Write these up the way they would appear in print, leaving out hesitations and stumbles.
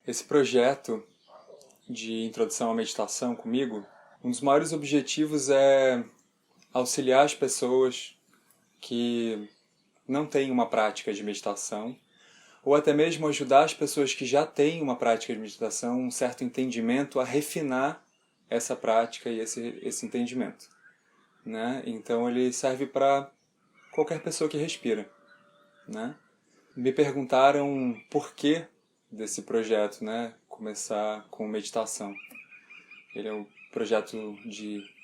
Esse projeto de introdução à meditação comigo, um dos maiores objetivos é auxiliar as pessoas que não têm uma prática de meditação, ou até mesmo ajudar as pessoas que já têm uma prática de meditação, um certo entendimento, a refinar essa prática e esse entendimento, né? Então ele serve para qualquer pessoa que respira, né? Me perguntaram por que desse projeto, né? Começar com meditação. Ele é um projeto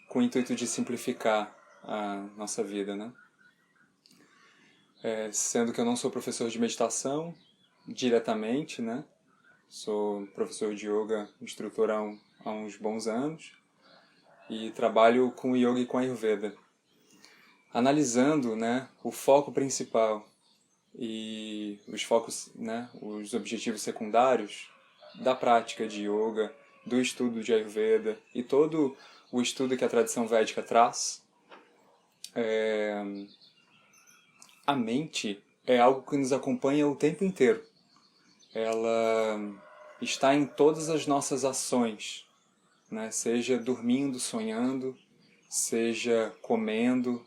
com o intuito de simplificar a nossa vida, né? Sendo que eu não sou professor de meditação diretamente, né? Sou professor de yoga, instrutor há uns bons anos e trabalho com yoga e com Ayurveda. Analisando, né, o foco principal e os focos, né, os objetivos secundários da prática de yoga, do estudo de Ayurveda e todo o estudo que a tradição védica traz, a mente é algo que nos acompanha o tempo inteiro. Ela está em todas as nossas ações, né? Seja dormindo, sonhando, seja comendo.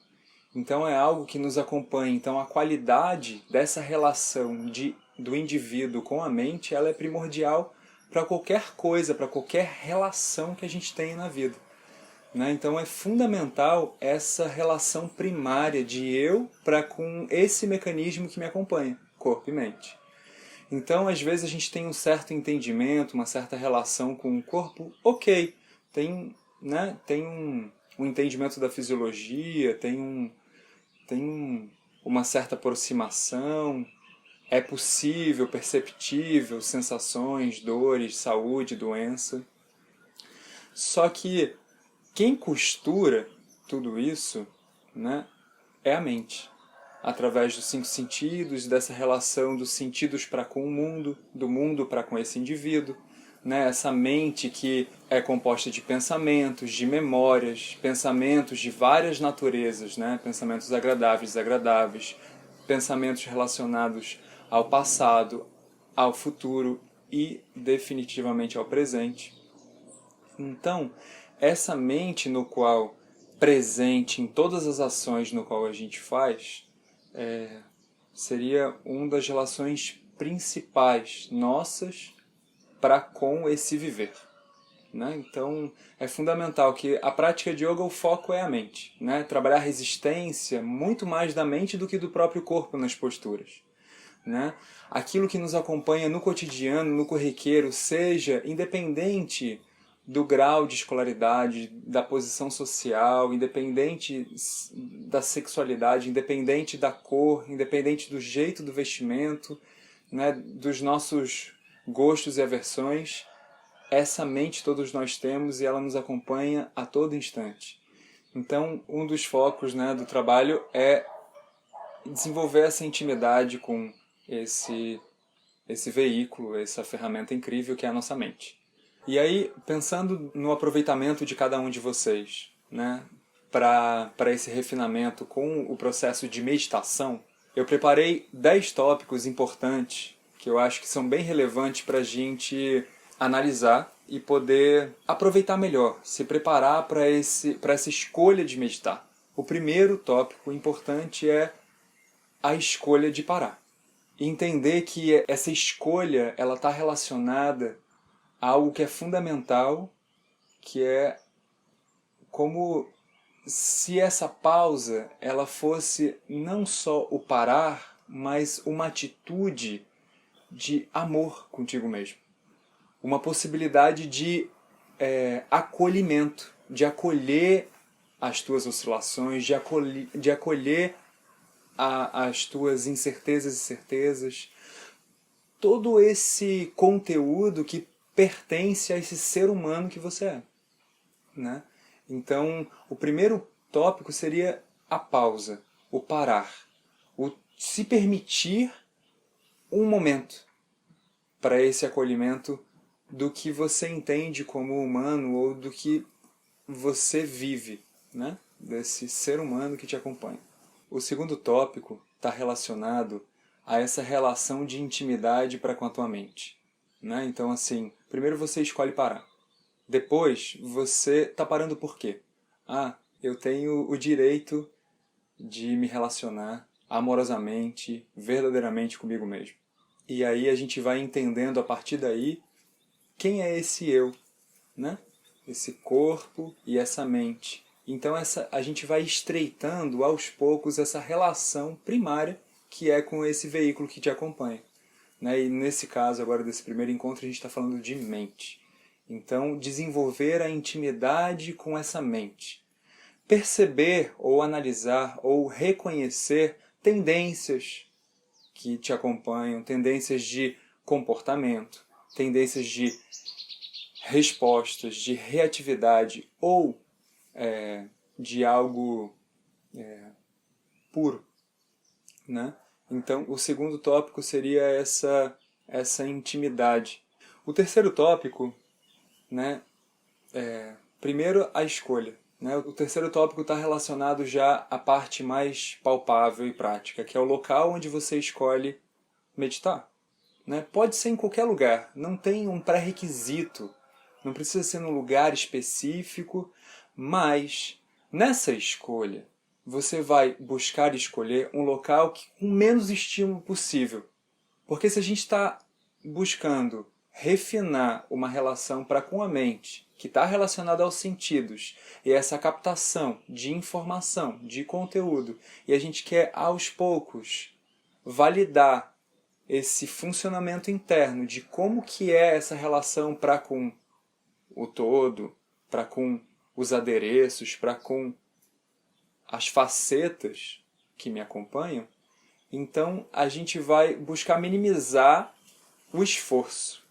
Então é algo que nos acompanha. Então a qualidade dessa relação do indivíduo com a mente, ela é primordial para qualquer coisa, para qualquer relação que a gente tenha na vida, né? Então é fundamental essa relação primária de eu para com esse mecanismo que me acompanha, corpo e mente. Então, às vezes, a gente tem um certo entendimento, uma certa relação com o corpo, ok. Tem um entendimento da fisiologia, tem uma certa aproximação, é possível, perceptível, sensações, dores, saúde, doença. Só que quem costura tudo isso, né, é a mente. Através dos 5 sentidos, dessa relação dos sentidos para com o mundo, do mundo para com esse indivíduo, né? Essa mente que é composta de pensamentos, de memórias, pensamentos de várias naturezas, né? Pensamentos agradáveis, desagradáveis, pensamentos relacionados ao passado, ao futuro e definitivamente ao presente. Então, essa mente no qual presente em todas as ações no qual a gente faz, seria uma das relações principais nossas para com esse viver, né? Então é fundamental que a prática de yoga, o foco é a mente, né? Trabalhar resistência muito mais da mente do que do próprio corpo nas posturas, né? Aquilo que nos acompanha no cotidiano, no corriqueiro, seja independente do grau de escolaridade, da posição social, independente da sexualidade, independente da cor, independente do jeito do vestimento, né, dos nossos gostos e aversões, essa mente todos nós temos e ela nos acompanha a todo instante. Então, um dos focos, né, do trabalho é desenvolver essa intimidade com esse veículo, essa ferramenta incrível que é a nossa mente. E aí, pensando no aproveitamento de cada um de vocês, né, para esse refinamento com o processo de meditação, eu preparei 10 tópicos importantes que eu acho que são bem relevantes para a gente analisar e poder aproveitar melhor, se preparar para essa escolha de meditar. O primeiro tópico importante é a escolha de parar. E entender que essa escolha ela está relacionada a algo que é fundamental, que é como se essa pausa ela fosse não só o parar, mas uma atitude de amor contigo mesmo. Uma possibilidade de acolhimento, de acolher as tuas oscilações, de acolher as tuas incertezas e certezas, todo esse conteúdo que pertence a esse ser humano que você é, né? Então, o primeiro tópico seria a pausa, o parar, o se permitir um momento para esse acolhimento do que você entende como humano ou do que você vive, né? Desse ser humano que te acompanha. O segundo tópico está relacionado a essa relação de intimidade para com a tua mente. né? Então, assim, primeiro você escolhe parar. Depois, você está parando por quê? Ah, eu tenho o direito de me relacionar amorosamente, verdadeiramente comigo mesmo. E aí a gente vai entendendo a partir daí quem é esse eu, né? Esse corpo e essa mente. Então a gente vai estreitando aos poucos essa relação primária que é com esse veículo que te acompanha. Né? E nesse caso, agora desse primeiro encontro, a gente está falando de mente. Então, desenvolver a intimidade com essa mente. Perceber ou analisar ou reconhecer tendências que te acompanham, tendências de comportamento, tendências de respostas, de reatividade ou de algo puro, né? Então, o segundo tópico seria essa intimidade. O terceiro tópico, né, primeiro a escolha. Né? O terceiro tópico está relacionado já à parte mais palpável e prática, que é o local onde você escolhe meditar. Né? Pode ser em qualquer lugar, não tem um pré-requisito, não precisa ser num lugar específico, mas nessa escolha você vai buscar escolher um local com menos estímulo possível. Porque se a gente está buscando refinar uma relação para com a mente, que está relacionada aos sentidos, e essa captação de informação, de conteúdo, e a gente quer aos poucos validar esse funcionamento interno de como que é essa relação para com o todo, para com os adereços, para com as facetas que me acompanham, então a gente vai buscar minimizar o esforço.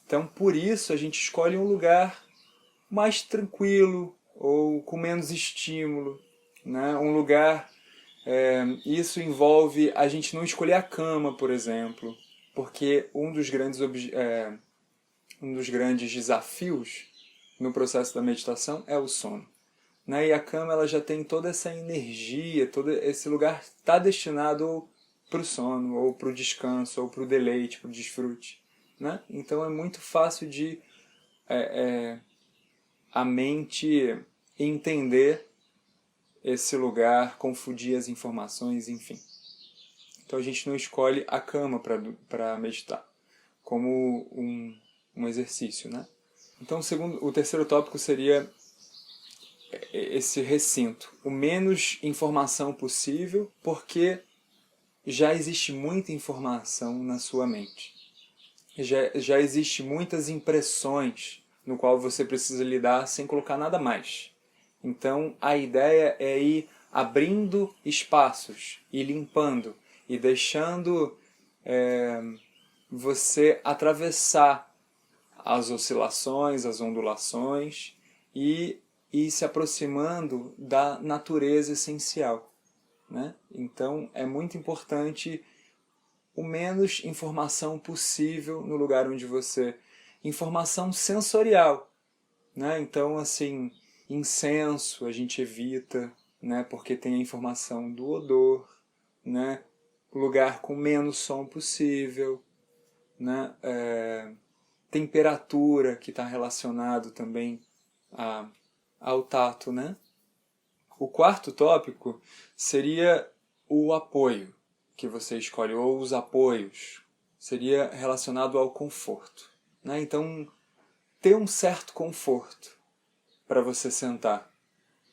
Então, por isso, a gente escolhe um lugar mais tranquilo ou com menos estímulo, né? Um lugar... isso envolve a gente não escolher a cama, por exemplo, porque um dos grandes desafios no processo da meditação é o sono. Né? E a cama ela já tem toda essa energia, todo esse lugar está destinado para o sono, ou para o descanso, ou para o deleite, para o desfrute. Né? Então é muito fácil de a mente entender esse lugar, confundir as informações, enfim. Então a gente não escolhe a cama para meditar, como um exercício. Né? Então o terceiro tópico seria esse recinto, o menos informação possível, porque já existe muita informação na sua mente. Já existe muitas impressões no qual você precisa lidar sem colocar nada mais. Então a ideia é ir abrindo espaços, e limpando, e deixando você atravessar as oscilações, as ondulações e se aproximando da natureza essencial. Né? Então é muito importante o menos informação possível no lugar onde você... Informação sensorial. Né? Então, assim, incenso a gente evita, né? Porque tem a informação do odor, né? Lugar com menos som possível, né? Temperatura, que está relacionado também ao tato, né? O quarto tópico seria o apoio que você escolhe, ou os apoios. Seria relacionado ao conforto. Né? Então, ter um certo conforto para você sentar.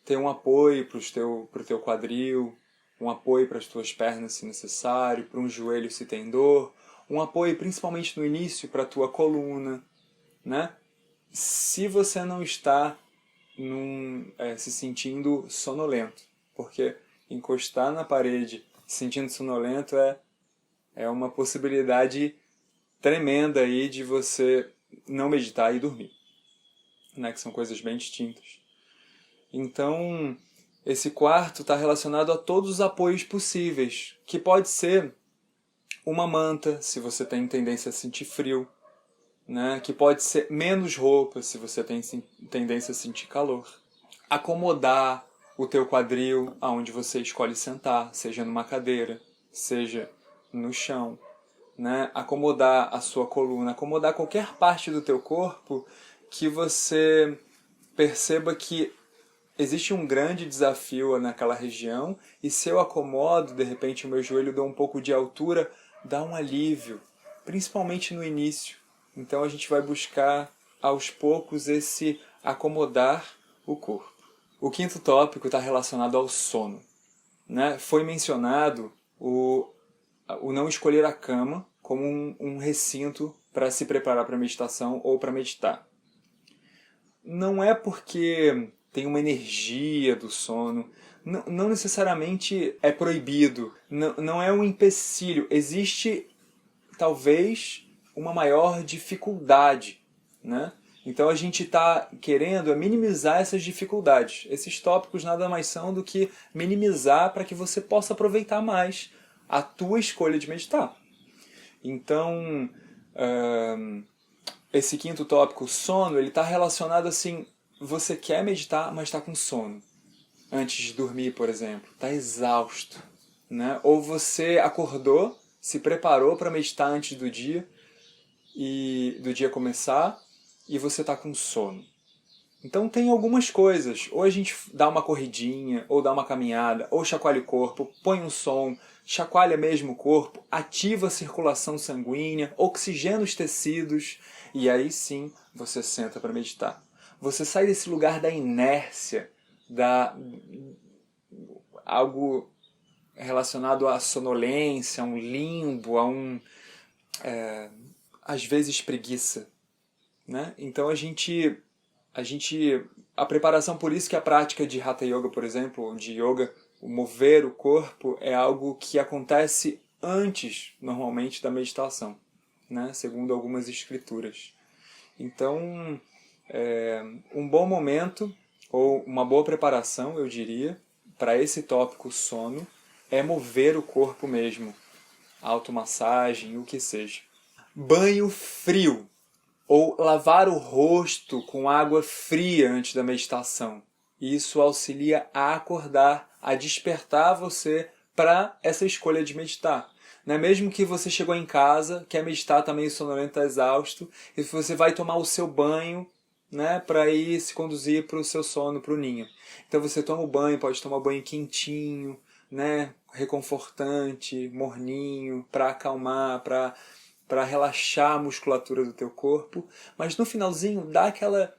Ter um apoio para o teu quadril, um apoio para as tuas pernas se necessário, para um joelho se tem dor, um apoio principalmente no início para a tua coluna. Né? Se você não está se sentindo sonolento, porque encostar na parede se sentindo sonolento é uma possibilidade tremenda aí de você não meditar e dormir, né? Que são coisas bem distintas. Então, esse quarto está relacionado a todos os apoios possíveis, que pode ser uma manta, se você tem tendência a sentir frio, né? Que pode ser menos roupa, se você tem tendência a sentir calor. Acomodar o teu quadril aonde você escolhe sentar, seja numa cadeira, seja no chão. né? Acomodar a sua coluna, acomodar qualquer parte do teu corpo que você perceba que existe um grande desafio naquela região e se eu acomodo, de repente o meu joelho dá um pouco de altura, dá um alívio, principalmente no início. Então a gente vai buscar aos poucos esse acomodar o corpo. O quinto tópico está relacionado ao sono, né? Foi mencionado o não escolher a cama como um recinto para se preparar para a meditação ou para meditar. Não é porque tem uma energia do sono, não necessariamente é proibido, não é um empecilho. Existe, talvez, uma maior dificuldade, né? Então a gente está querendo minimizar essas dificuldades. Esses tópicos nada mais são do que minimizar para que você possa aproveitar mais a tua escolha de meditar. Então, esse quinto tópico, sono, ele está relacionado assim, você quer meditar, mas está com sono. Antes de dormir, por exemplo, está exausto, né? Ou você acordou, se preparou para meditar antes do dia e do dia começar e você está com sono. Então tem algumas coisas, ou a gente dá uma corridinha, ou dá uma caminhada, ou chacoalha o corpo, põe um som, chacoalha mesmo o corpo, ativa a circulação sanguínea, oxigena os tecidos, e aí sim você senta para meditar. Você sai desse lugar da inércia, algo relacionado à sonolência, a um limbo, às vezes preguiça, né? Então a preparação, por isso que a prática de Hatha Yoga, por exemplo, de yoga, o mover o corpo, é algo que acontece antes, normalmente, da meditação, né? Segundo algumas escrituras. Então, um bom momento, ou uma boa preparação, eu diria, para esse tópico sono, é mover o corpo mesmo, automassagem, o que seja. Banho frio, ou lavar o rosto com água fria antes da meditação. Isso auxilia a acordar, a despertar você para essa escolha de meditar. Não é mesmo que você chegou em casa, quer meditar, está meio sonolento, está exausto, e você vai tomar o seu banho, né, para ir se conduzir para o seu sono, para o ninho. Então você toma o banho, pode tomar banho quentinho, né, reconfortante, morninho, para acalmar, para relaxar a musculatura do teu corpo, mas no finalzinho dá aquela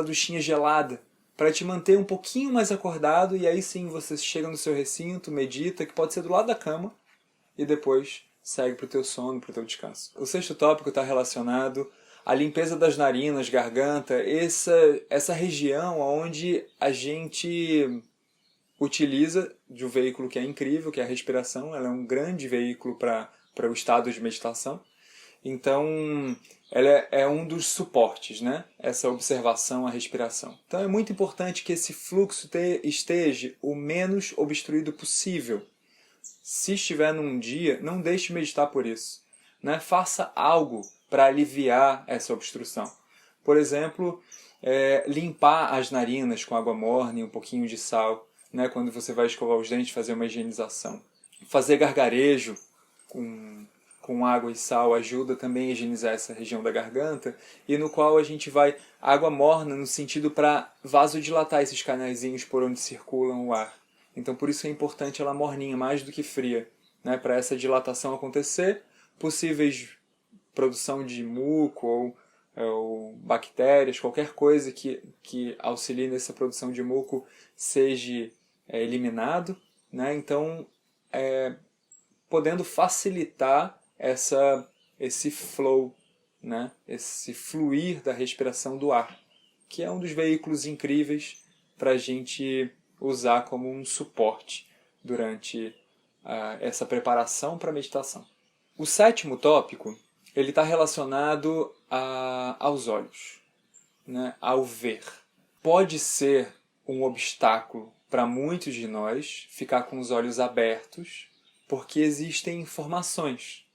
duchinha gelada para te manter um pouquinho mais acordado, e aí sim você chega no seu recinto, medita, que pode ser do lado da cama, e depois segue para o teu sono, para o teu descanso. O sexto tópico está relacionado à limpeza das narinas, garganta, essa região onde a gente utiliza de um veículo que é incrível, que é a respiração. Ela é um grande veículo para o estado de meditação. Então, ela é um dos suportes, né? Essa observação à respiração. Então, é muito importante que esse fluxo esteja o menos obstruído possível. Se estiver num dia, não deixe de meditar por isso, né? Faça algo para aliviar essa obstrução. Por exemplo, limpar as narinas com água morna e um pouquinho de sal, né? Quando você vai escovar os dentes, fazer uma higienização. Fazer gargarejo com água e sal ajuda também a higienizar essa região da garganta, e no qual a gente vai água morna no sentido para vasodilatar esses canaizinhos por onde circulam o ar. Então por isso é importante ela morninha, mais do que fria, né? Para essa dilatação acontecer, possíveis produção de muco ou bactérias, qualquer coisa que auxilie nessa produção de muco seja eliminado, né? Então, podendo facilitar esse flow, né? Esse fluir da respiração do ar, que é um dos veículos incríveis para a gente usar como um suporte durante essa preparação para a meditação. O sétimo tópico ele está relacionado aos olhos, né? Ao ver. Pode ser um obstáculo para muitos de nós ficar com os olhos abertos, porque existem informações,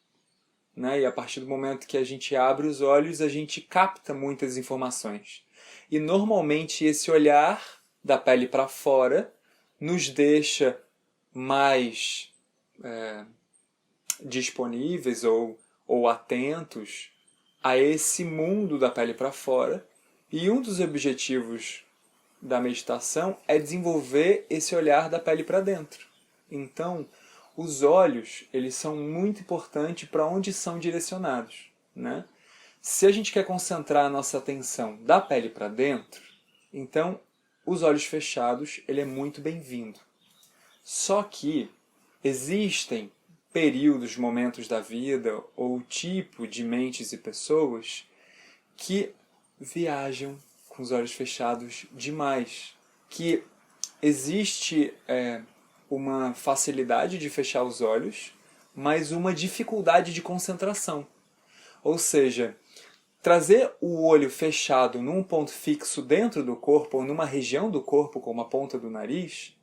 né? E a partir do momento que a gente abre os olhos, a gente capta muitas informações. E normalmente esse olhar da pele para fora nos deixa mais disponíveis ou atentos a esse mundo da pele para fora. E um dos objetivos da meditação é desenvolver esse olhar da pele para dentro. Então, os olhos, eles são muito importantes para onde são direcionados, né? Se a gente quer concentrar a nossa atenção da pele para dentro, então os olhos fechados, ele é muito bem-vindo. Só que existem períodos, momentos da vida ou tipo de mentes e pessoas que viajam com os olhos fechados demais, que existe uma facilidade de fechar os olhos, mas uma dificuldade de concentração. Ou seja, trazer o olho fechado num ponto fixo dentro do corpo ou numa região do corpo, como a ponta do nariz,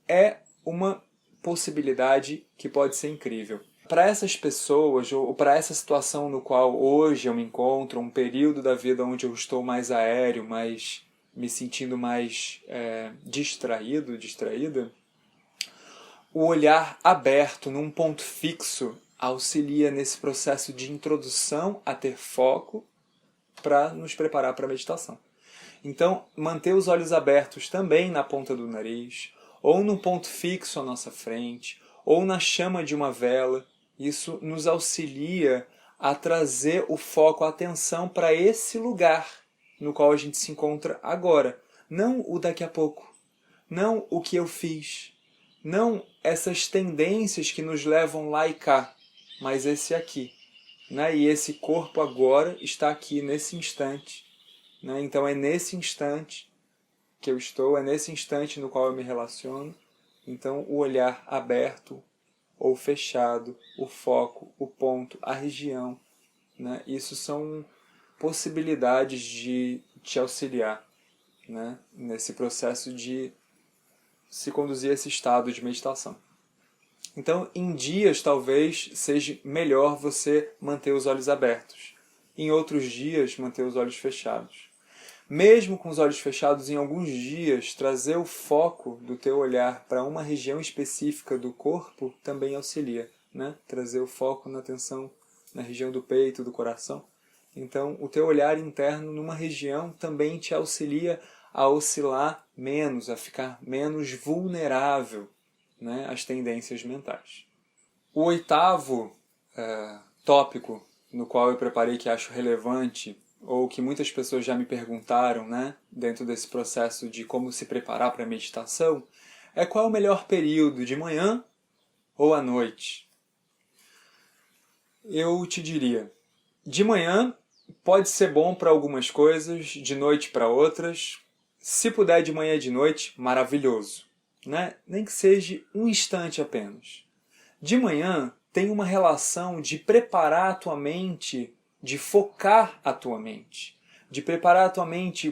é uma possibilidade que pode ser incrível. Para essas pessoas, ou para essa situação no qual hoje eu me encontro, um período da vida onde eu estou mais aéreo, mais me sentindo mais distraída, o olhar aberto num ponto fixo auxilia nesse processo de introdução a ter foco para nos preparar para a meditação. Então, manter os olhos abertos também na ponta do nariz, ou num ponto fixo à nossa frente, ou na chama de uma vela, isso nos auxilia a trazer o foco, a atenção para esse lugar no qual a gente se encontra agora. Não o daqui a pouco, não o que eu fiz, não essas tendências que nos levam lá e cá, mas esse aqui. Né? E esse corpo agora está aqui, nesse instante. Né? Então é nesse instante que eu estou, é nesse instante no qual eu me relaciono. Então o olhar aberto ou fechado, o foco, o ponto, a região, né? Isso são possibilidades de te auxiliar, né? Nesse processo de se conduzir a esse estado de meditação. Então, em dias, talvez, seja melhor você manter os olhos abertos. Em outros dias, manter os olhos fechados. Mesmo com os olhos fechados, em alguns dias, trazer o foco do teu olhar para uma região específica do corpo também auxilia, né? Trazer o foco na atenção na região do peito, do coração. Então, o teu olhar interno numa região também te auxilia a oscilar menos, a ficar menos vulnerável, né, às tendências mentais. O oitavo tópico no qual eu preparei que acho relevante, ou que muitas pessoas já me perguntaram, né, dentro desse processo de como se preparar para a meditação, é qual é o melhor período, de manhã ou à noite? Eu te diria, de manhã pode ser bom para algumas coisas, de noite para outras. Se puder de manhã e de noite, maravilhoso. Né? Nem que seja um instante apenas. De manhã tem uma relação de preparar a tua mente, de focar a tua mente, de preparar a tua mente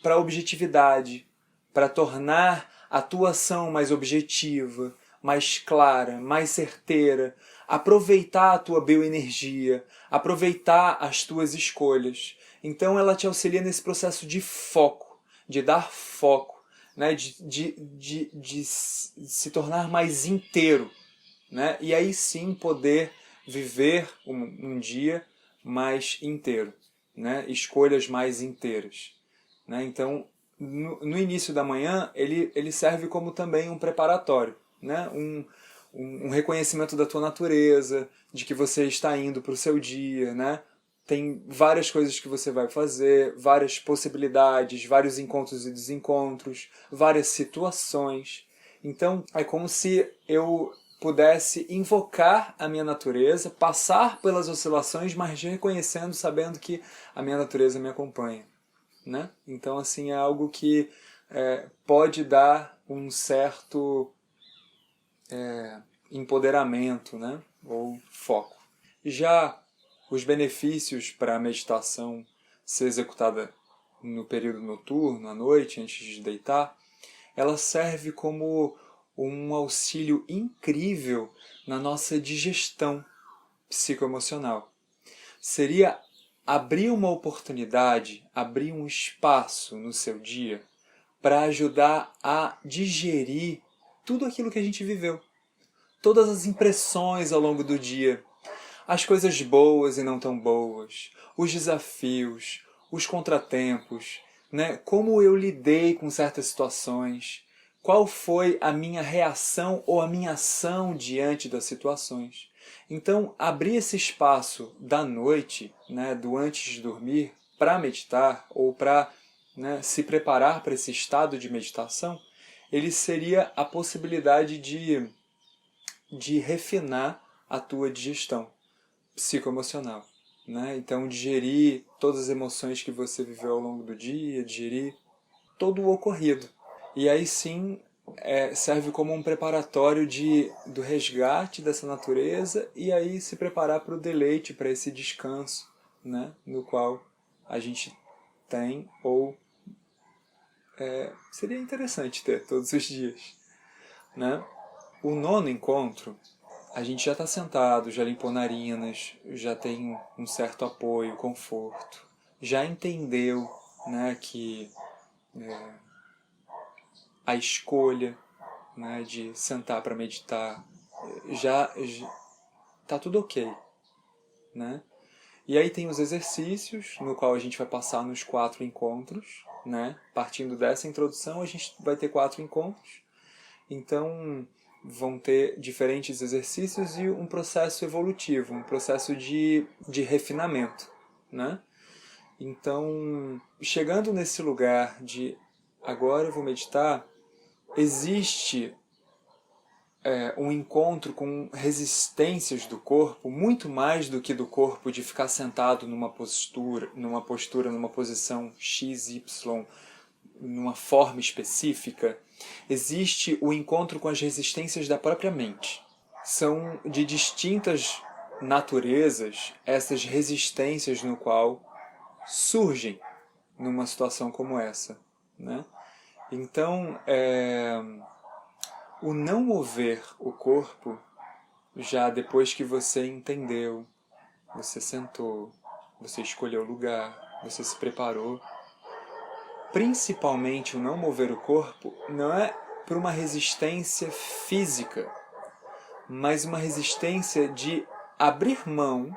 para a objetividade, para tornar a tua ação mais objetiva, mais clara, mais certeira, aproveitar a tua bioenergia, aproveitar as tuas escolhas. Então ela te auxilia nesse processo de foco, de dar foco, né? de se tornar mais inteiro, né? E aí sim poder viver um dia mais inteiro, né? Escolhas mais inteiras. Né? Então, no início da manhã, ele serve como também um preparatório, né? Um reconhecimento da tua natureza, de que você está indo para o seu dia, né? Tem várias coisas que você vai fazer, várias possibilidades, vários encontros e desencontros, várias situações. Então, é como se eu pudesse invocar a minha natureza, passar pelas oscilações, mas reconhecendo, sabendo que a minha natureza me acompanha. Né? Então, assim, é algo que pode dar um certo empoderamento, né? Ou foco. Já os benefícios para a meditação ser executada no período noturno, à noite, antes de deitar, ela serve como um auxílio incrível na nossa digestão psicoemocional. Seria abrir uma oportunidade, abrir um espaço no seu dia para ajudar a digerir tudo aquilo que a gente viveu. todas as impressões ao longo do dia, as coisas boas e não tão boas, os desafios, os contratempos, né? Como eu lidei com certas situações, qual foi a minha reação ou a minha ação diante das situações. Então, abrir esse espaço da noite, né, do antes de dormir, para meditar ou para, né, se preparar para esse estado de meditação, ele seria a possibilidade de refinar a tua digestão psicoemocional, né? Então, digerir todas as emoções que você viveu ao longo do dia, digerir todo o ocorrido. E aí sim serve como um preparatório do resgate dessa natureza e aí se preparar para o deleite, para esse descanso, né? No qual a gente tem ou seria interessante ter todos os dias, né? O nono encontro, a gente já está sentado, já limpou narinas, já tem um certo apoio, conforto, já entendeu, né, que a escolha, né, de sentar para meditar já está tudo ok, né? E aí tem os exercícios, no qual a gente vai passar nos 4 encontros, né? Partindo dessa introdução, a gente vai ter 4 encontros. Então, vão ter diferentes exercícios e um processo evolutivo, um processo de refinamento, né? Então, chegando nesse lugar de agora eu vou meditar, existe um encontro com resistências do corpo, muito mais do que do corpo de ficar sentado numa postura, numa posição X, Y, numa forma específica. Existe o encontro com as resistências da própria mente. São de distintas naturezas essas resistências no qual surgem numa situação como essa, né? Então, o não mover o corpo, já depois que você entendeu, você sentou, você escolheu o lugar, você se preparou, principalmente o não mover o corpo, não é por uma resistência física, mas uma resistência de abrir mão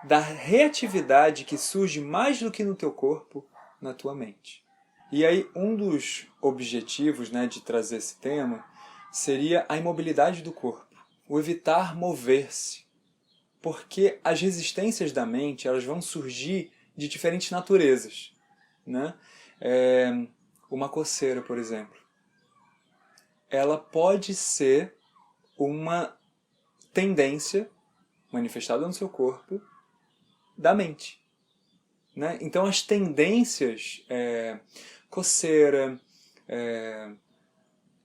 da reatividade que surge mais do que no teu corpo, na tua mente. E aí, um dos objetivos, né, de trazer esse tema seria a imobilidade do corpo, o evitar mover-se, porque as resistências da mente elas vão surgir de diferentes naturezas, né? Uma coceira, por exemplo, ela pode ser uma tendência manifestada no seu corpo da mente, né? Então as tendências, coceira,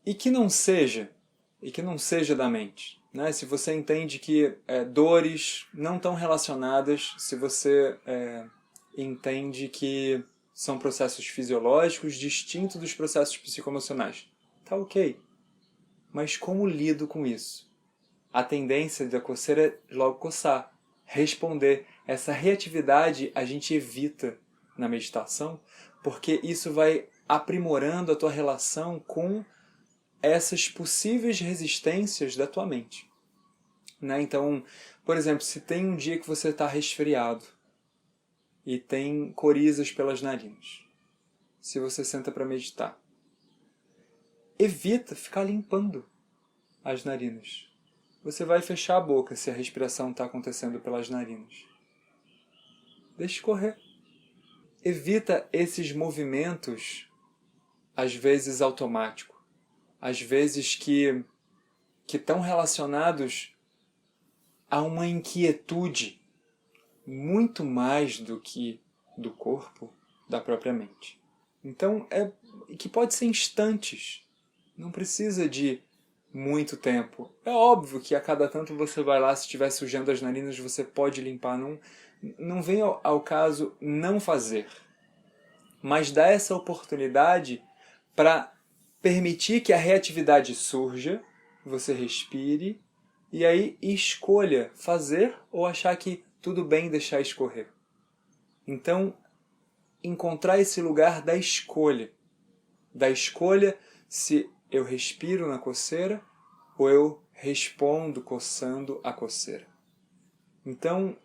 e que não seja da mente, né? Se você entende que dores não estão relacionadas, se você entende que são processos fisiológicos distintos dos processos psicoemocionais, tá ok. Mas como lido com isso? A tendência da coceira é logo coçar, responder. Essa reatividade a gente evita na meditação, porque isso vai aprimorando a tua relação com essas possíveis resistências da tua mente, né? Então, por exemplo, se tem um dia que você está resfriado e tem corizas pelas narinas, se você senta para meditar, evita ficar limpando as narinas. Você vai fechar a boca se a respiração está acontecendo pelas narinas. Deixe correr. Evita esses movimentos, às vezes automáticos, às vezes que estão relacionados a uma inquietude muito mais do que do corpo, da própria mente. Então, que pode ser instantes, não precisa de muito tempo. É óbvio que a cada tanto você vai lá, se estiver sujando as narinas, você pode limpar, não vem ao caso não fazer, mas dá essa oportunidade para permitir que a reatividade surja, você respire, e aí escolha fazer ou achar que tudo bem deixar escorrer. Então, encontrar esse lugar da escolha se eu respiro na coceira ou eu respondo coçando a coceira. Então,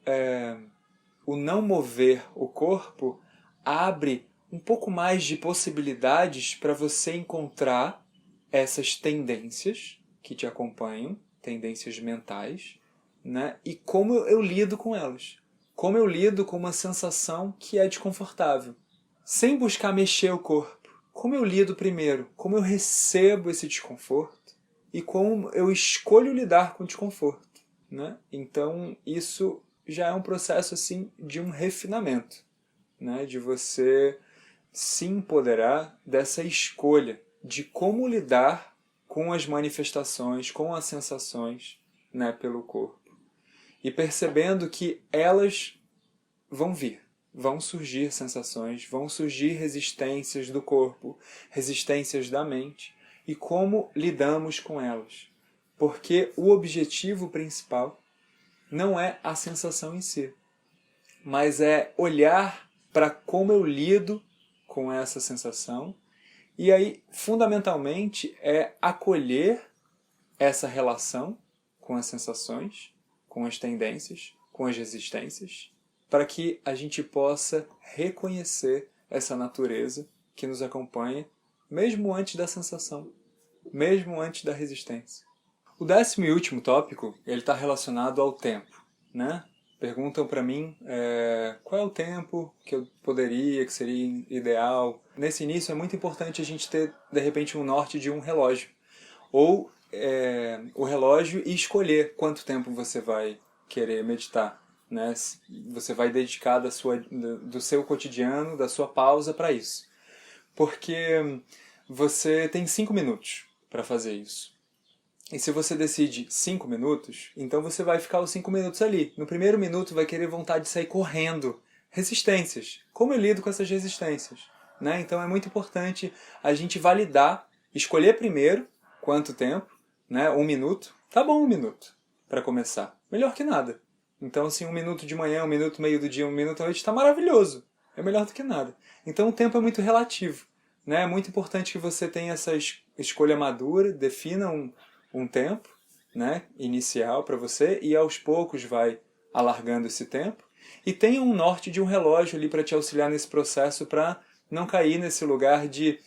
o não mover o corpo abre um pouco mais de possibilidades para você encontrar essas tendências que te acompanham, tendências mentais, né? E como eu lido com elas. Como eu lido com uma sensação que é desconfortável, sem buscar mexer o corpo. Como eu lido primeiro, como eu recebo esse desconforto e como eu escolho lidar com o desconforto, né? Então, isso já é um processo assim, de um refinamento, né? De você se empoderar dessa escolha de como lidar com as manifestações, com as sensações, né, pelo corpo. E percebendo que elas vão vir, vão surgir sensações, vão surgir resistências do corpo, resistências da mente, e como lidamos com elas. Porque o objetivo principal não é a sensação em si, mas é olhar para como eu lido com essa sensação, e aí, fundamentalmente, é acolher essa relação com as sensações, com as tendências, com as resistências, para que a gente possa reconhecer essa natureza que nos acompanha, mesmo antes da sensação, mesmo antes da resistência. O 10º e último tópico, ele está relacionado ao tempo, né? Perguntam para mim qual é o tempo que eu poderia, que seria ideal. Nesse início é muito importante a gente ter, de repente, um norte de um relógio. Ou o relógio e escolher quanto tempo você vai querer meditar, né? Você vai dedicar do seu cotidiano, da sua pausa para isso. Porque você tem 5 minutos para fazer isso. E se você decide 5 minutos, então você vai ficar os 5 minutos ali. No primeiro minuto vai querer vontade de sair correndo. Resistências. Como eu lido com essas resistências? Né? Então é muito importante a gente validar, escolher primeiro quanto tempo, né? 1 minuto. Tá bom 1 minuto para começar. Melhor que nada. Então, assim, 1 minuto de manhã, 1 minuto meio do dia, 1 minuto à noite, está maravilhoso. É melhor do que nada. Então o tempo é muito relativo. Né? É muito importante que você tenha essa escolha madura, defina um tempo, né, inicial para você, e aos poucos vai alargando esse tempo, e tenha um norte de um relógio ali para te auxiliar nesse processo, para não cair nesse lugar de,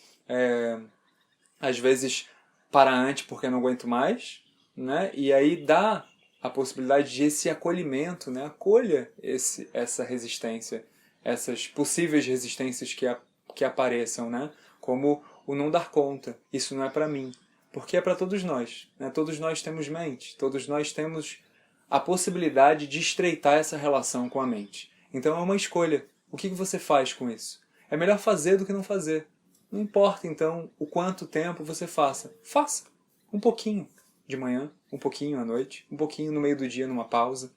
às vezes, parar antes porque não aguento mais, né, e aí dá a possibilidade de esse acolhimento, né, acolha essa resistência, essas possíveis resistências que apareçam, né, como o não dar conta, isso não é para mim. Porque é para todos nós, né? Todos nós temos mente, todos nós temos a possibilidade de estreitar essa relação com a mente. Então é uma escolha. O que você faz com isso? É melhor fazer do que não fazer. Não importa, então, o quanto tempo você faça. Faça um pouquinho de manhã, um pouquinho à noite, um pouquinho no meio do dia numa pausa.